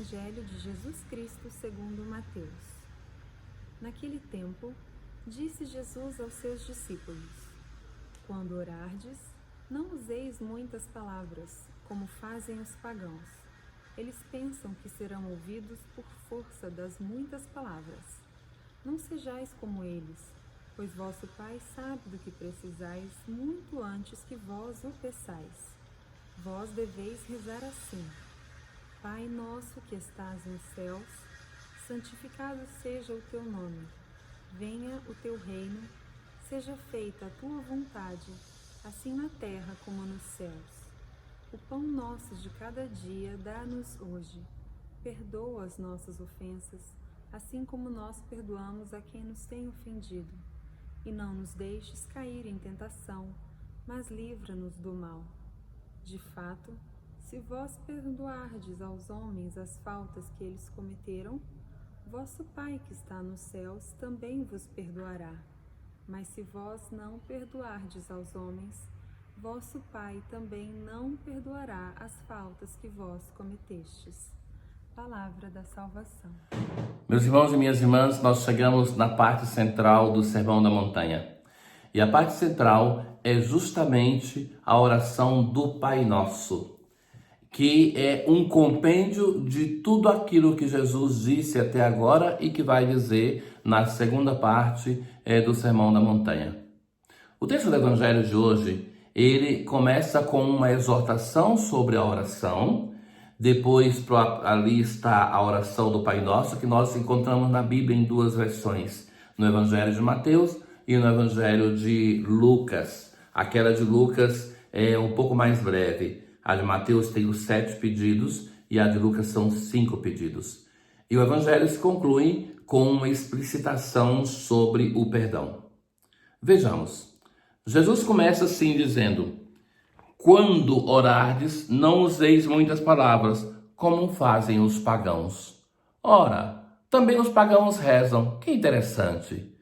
Evangelho de Jesus Cristo segundo Mateus. Naquele tempo, disse Jesus aos seus discípulos: Quando orardes, não useis muitas palavras, como fazem os pagãos. Eles pensam que serão ouvidos por força das muitas palavras. Não sejais como eles, pois vosso Pai sabe do que precisais muito antes que vós o peçais. Vós deveis rezar assim: Pai nosso que estás nos céus, santificado seja o teu nome. Venha o teu reino, seja feita a tua vontade, assim na terra como nos céus. O pão nosso de cada dia dá-nos hoje. Perdoa as nossas ofensas, assim como nós perdoamos a quem nos tem ofendido. E não nos deixes cair em tentação, mas livra-nos do mal. De fato, se vós perdoardes aos homens as faltas que eles cometeram, vosso Pai que está nos céus também vos perdoará. Mas se vós não perdoardes aos homens, vosso Pai também não perdoará as faltas que vós cometestes. Palavra da salvação. Meus irmãos e minhas irmãs, nós chegamos na parte central do Sermão da Montanha. E a parte central é justamente a oração do Pai Nosso, que é um compêndio de tudo aquilo que Jesus disse até agora e que vai dizer na segunda parte do Sermão da Montanha. O texto do Evangelho de hoje, ele começa com uma exortação sobre a oração. Depois ali está a oração do Pai Nosso, que nós encontramos na Bíblia em duas versões, no Evangelho de Mateus e no Evangelho de Lucas. Aquela de Lucas é um pouco mais breve. A de Mateus tem os 7 pedidos e a de Lucas são 5 pedidos. E o Evangelho se conclui com uma explicitação sobre o perdão. Vejamos, Jesus começa assim dizendo: Quando orardes, não useis muitas palavras, como fazem os pagãos. Ora, também os pagãos rezam. Que interessante.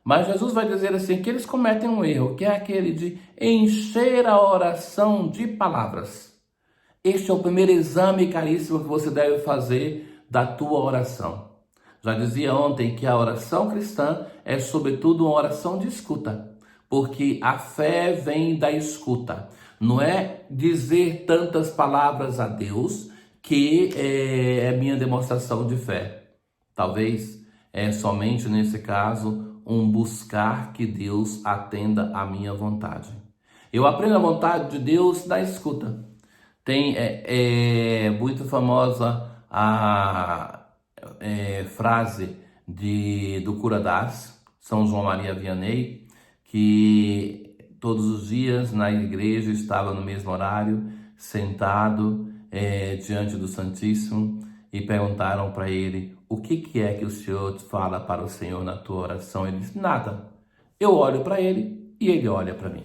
Mas Jesus vai dizer assim que eles cometem um erro, que é aquele de encher a oração de palavras. Este é o primeiro exame caríssimo que você deve fazer da tua oração. Já dizia ontem que a oração cristã é sobretudo uma oração de escuta, porque a fé vem da escuta. Não é dizer tantas palavras a Deus que é minha demonstração de fé. Talvez é somente nesse caso um buscar que Deus atenda à minha vontade. Eu aprendo a vontade de Deus na escuta. Tem muito famosa a frase do Cura d'Ars, São João Maria Vianney, que todos os dias na igreja estava no mesmo horário, sentado diante do Santíssimo, e perguntaram para ele: o que é que o Senhor fala para o Senhor na tua oração? Ele disse: nada, eu olho para ele e ele olha para mim.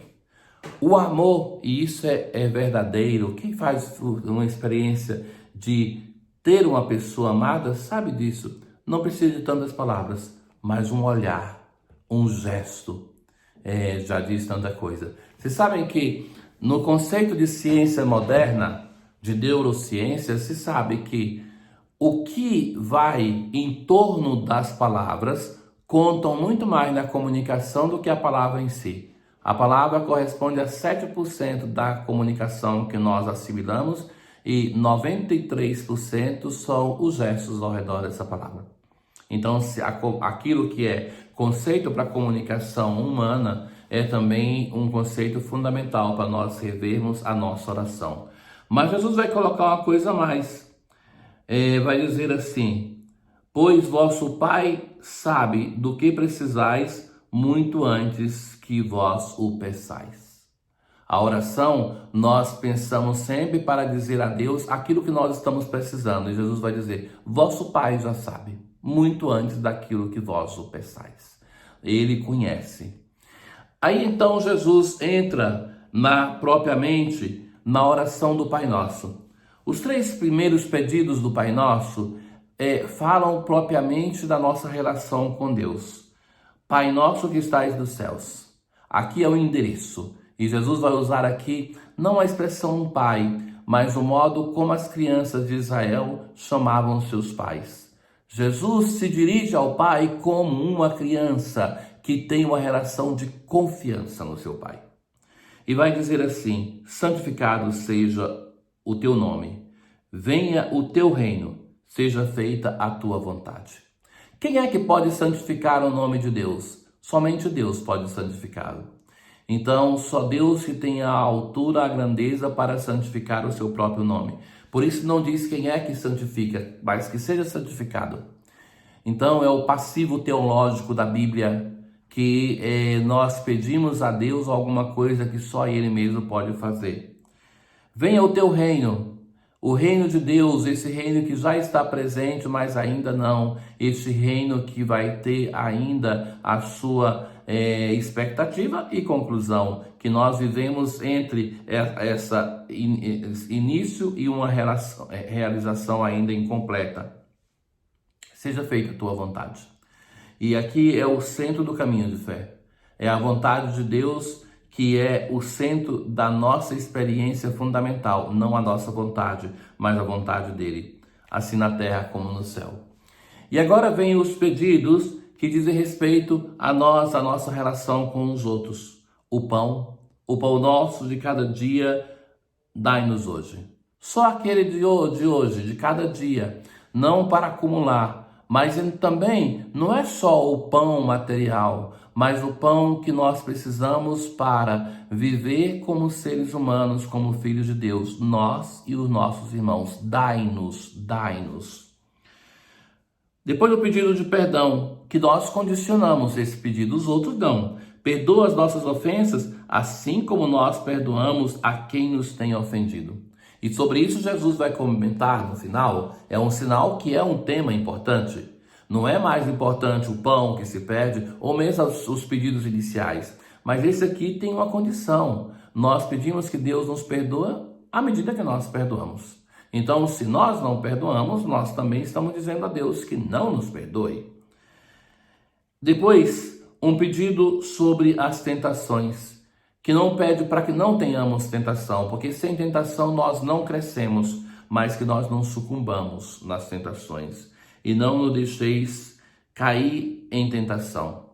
O amor, e isso é verdadeiro, quem faz uma experiência de ter uma pessoa amada sabe disso. Não precisa de tantas palavras, mas um olhar, um gesto, já diz tanta coisa. Vocês sabem que no conceito de ciência moderna, de neurociência, se sabe que o que vai em torno das palavras contam muito mais na comunicação do que a palavra em si. A palavra corresponde a 7% da comunicação que nós assimilamos e 93% são os gestos ao redor dessa palavra. Então, aquilo que é conceito para a comunicação humana é também um conceito fundamental para nós revermos a nossa oração. Mas Jesus vai colocar uma coisa a mais. Vai dizer assim: pois vosso Pai sabe do que precisais muito antes que vós o peçais. A oração, nós pensamos sempre para dizer a Deus aquilo que nós estamos precisando. E Jesus vai dizer: vosso Pai já sabe, muito antes daquilo que vós o peçais. Ele conhece. Aí então Jesus entra propriamente na oração do Pai Nosso. Os 3 primeiros pedidos do Pai Nosso falam propriamente da nossa relação com Deus. Pai Nosso que estais nos céus. Aqui é o endereço. E Jesus vai usar aqui não a expressão Pai, mas o modo como as crianças de Israel chamavam seus pais. Jesus se dirige ao Pai como uma criança que tem uma relação de confiança no seu Pai. E vai dizer assim: santificado seja o teu nome, venha o teu reino, seja feita a tua vontade. Quem é que pode santificar o nome de Deus? Somente Deus pode santificá-lo. Então, só Deus que tem a altura, a grandeza para santificar o seu próprio nome. Por isso não diz quem é que santifica, mas que seja santificado. Então, é o passivo teológico da Bíblia que nós pedimos a Deus alguma coisa que só Ele mesmo pode fazer. Venha o teu reino, o reino de Deus, esse reino que já está presente, mas ainda não. Esse reino que vai ter ainda a sua expectativa e conclusão, que nós vivemos entre essa início e uma realização ainda incompleta. Seja feita a tua vontade. E aqui é o centro do caminho de fé. É a vontade de Deus que é o centro da nossa experiência fundamental, não a nossa vontade, mas a vontade dele, assim na terra como no céu. E agora vem os pedidos que dizem respeito a nós, a nossa relação com os outros. O pão nosso de cada dia, dai-nos hoje. Só aquele de hoje, de cada dia, não para acumular, mas também não é só o pão material, mas o pão que nós precisamos para viver como seres humanos, como filhos de Deus, nós e os nossos irmãos. Dai-nos, dai-nos. Depois do pedido de perdão, que nós condicionamos esse pedido, os outros dão. Perdoa as nossas ofensas, assim como nós perdoamos a quem nos tem ofendido. E sobre isso Jesus vai comentar no final. É um sinal que é um tema importante. Não é mais importante o pão que se pede, ou mesmo os pedidos iniciais. Mas esse aqui tem uma condição. Nós pedimos que Deus nos perdoa à medida que nós perdoamos. Então, se nós não perdoamos, nós também estamos dizendo a Deus que não nos perdoe. Depois, um pedido sobre as tentações, que não pede para que não tenhamos tentação, porque sem tentação nós não crescemos, mas que nós não sucumbamos nas tentações. E não nos deixeis cair em tentação.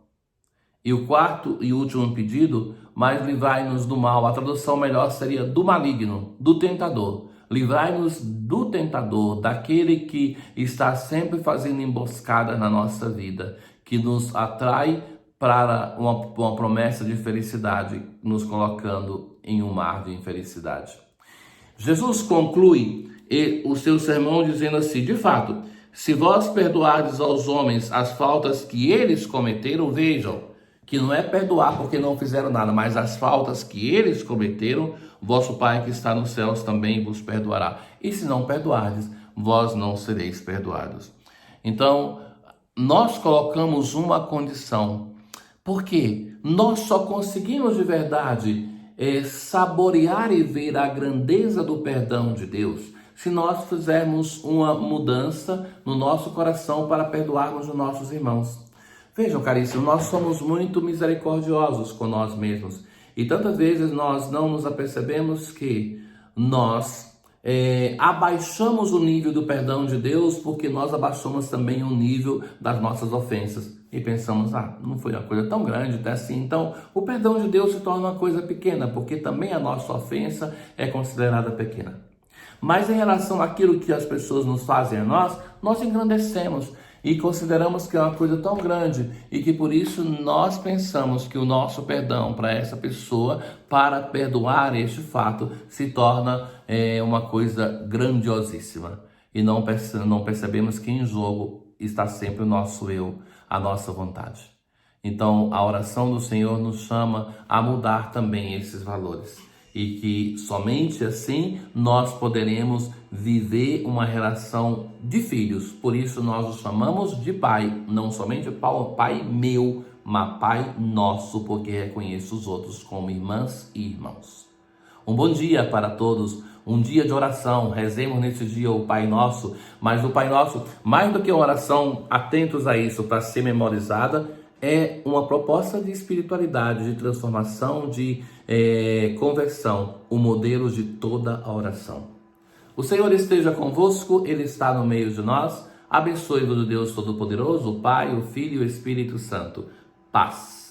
E o quarto e último pedido, mas livrai-nos do mal. A tradução melhor seria do maligno, do tentador. Livrai-nos do tentador, daquele que está sempre fazendo emboscada na nossa vida, que nos atrai para uma promessa de felicidade, nos colocando em um mar de infelicidade. Jesus conclui o seu sermão dizendo assim: de fato, se vós perdoardes aos homens as faltas que eles cometeram, vejam, que não é perdoar porque não fizeram nada, mas as faltas que eles cometeram, vosso Pai que está nos céus também vos perdoará. E se não perdoardes, vós não sereis perdoados. Então, nós colocamos uma condição, porque nós só conseguimos de verdade saborear e ver a grandeza do perdão de Deus se nós fizermos uma mudança no nosso coração para perdoarmos os nossos irmãos. Vejam, caríssimos, nós somos muito misericordiosos com nós mesmos. E tantas vezes nós não nos apercebemos que nós abaixamos o nível do perdão de Deus porque nós abaixamos também o nível das nossas ofensas. E pensamos, não foi uma coisa tão grande até assim. Então, o perdão de Deus se torna uma coisa pequena, porque também a nossa ofensa é considerada pequena. Mas em relação àquilo que as pessoas nos fazem a nós engrandecemos e consideramos que é uma coisa tão grande e que por isso nós pensamos que o nosso perdão para essa pessoa, para perdoar este fato, se torna uma coisa grandiosíssima. E não percebemos que em jogo está sempre o nosso eu, a nossa vontade. Então a oração do Senhor nos chama a mudar também esses valores. E que somente assim nós poderemos viver uma relação de filhos. Por isso nós os chamamos de Pai, não somente Pai meu, mas Pai nosso, porque reconheço os outros como irmãs e irmãos. Um bom dia para todos, um dia de oração. Rezemos nesse dia o Pai Nosso, mas o Pai Nosso, mais do que uma oração, atentos a isso para ser memorizada, é uma proposta de espiritualidade, de transformação, de conversão, o modelo de toda a oração. O Senhor esteja convosco, Ele está no meio de nós. Abençoe-vos o Deus Todo-Poderoso, o Pai, o Filho e o Espírito Santo. Paz.